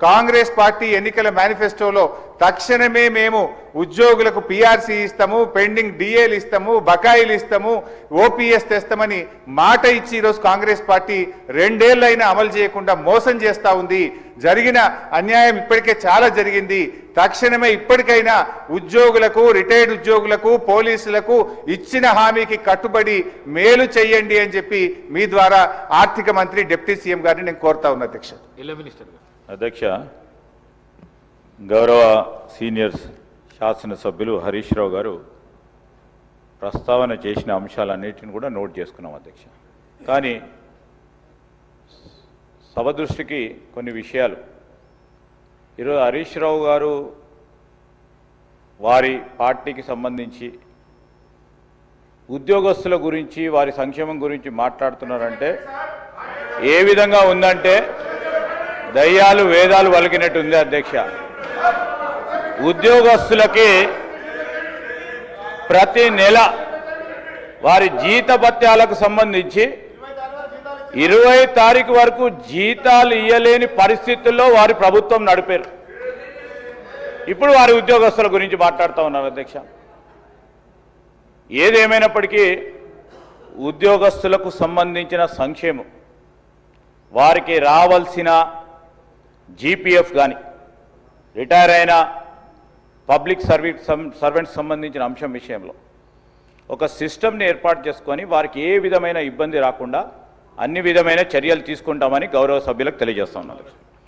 Congress party ఎన్నికల మేనిఫెస్టోలో తక్షణమే మేము ఉద్యోగులకు పీఆర్సీ ఇస్తాము, పెండింగ్ డిఏలు ఇస్తాము, బకాయిలు ఇస్తాము, ఓపీఎస్ తెస్తామని మాట ఇచ్చి ఈరోజు కాంగ్రెస్ పార్టీ 2 ఏళ్లైనా అమలు చేయకుండా మోసం చేస్తూ ఉంది. జరిగిన అన్యాయం ఇప్పటికే చాలా జరిగింది. తక్షణమే ఇప్పటికైనా ఉద్యోగులకు, రిటైర్డ్ ఉద్యోగులకు, పోలీసులకు ఇచ్చిన హామీకి కట్టుబడి మేలు చేయండి అని చెప్పి మీ ద్వారా ఆర్థిక మంత్రి డిప్యూటీ సీఎం గారిని నేను కోరుతా ఉన్నా అధ్యక్ష. అధ్యక్ష, గౌరవ సీనియర్ శాసనసభ్యులు హరీష్ రావు గారు ప్రస్తావన చేసిన అంశాలన్నిటిని కూడా నోట్ చేసుకున్నాం అధ్యక్ష. కానీ సభ దృష్టికి కొన్ని విషయాలు ఈరోజు హరీష్ రావు గారు వారి పార్టీకి సంబంధించి ఉద్యోగస్తుల గురించి, వారి సంక్షేమం గురించి మాట్లాడుతున్నారంటే ఏ విధంగా ఉందంటే దయ్యాలు వేదాలు వలికినట్టు ఉంది అధ్యక్ష. ఉద్యోగస్తులకి ప్రతి నెల వారి జీతభత్యాలకు సంబంధించి 20 తారీఖు వరకు జీతాలు ఇయ్యలేని పరిస్థితుల్లో వారి ప్రభుత్వం నడిపారు. ఇప్పుడు వారి ఉద్యోగస్తుల గురించి మాట్లాడుతూ ఉన్నారు అధ్యక్ష. ఏదేమైనప్పటికీ ఉద్యోగస్తులకు సంబంధించిన సంక్షేమం, వారికి రావాల్సిన జీపీఎఫ్ కానీ, రిటైర్ అయిన పబ్లిక్ సర్వెంట్స్ సంబంధించిన అంశం విషయంలో ఒక సిస్టమ్ని ఏర్పాటు చేసుకొని వారికి ఏ విధమైన ఇబ్బంది రాకుండా అన్ని విధమైన చర్యలు తీసుకుంటామని గౌరవ సభ్యులకు తెలియజేస్తా ఉన్నాను.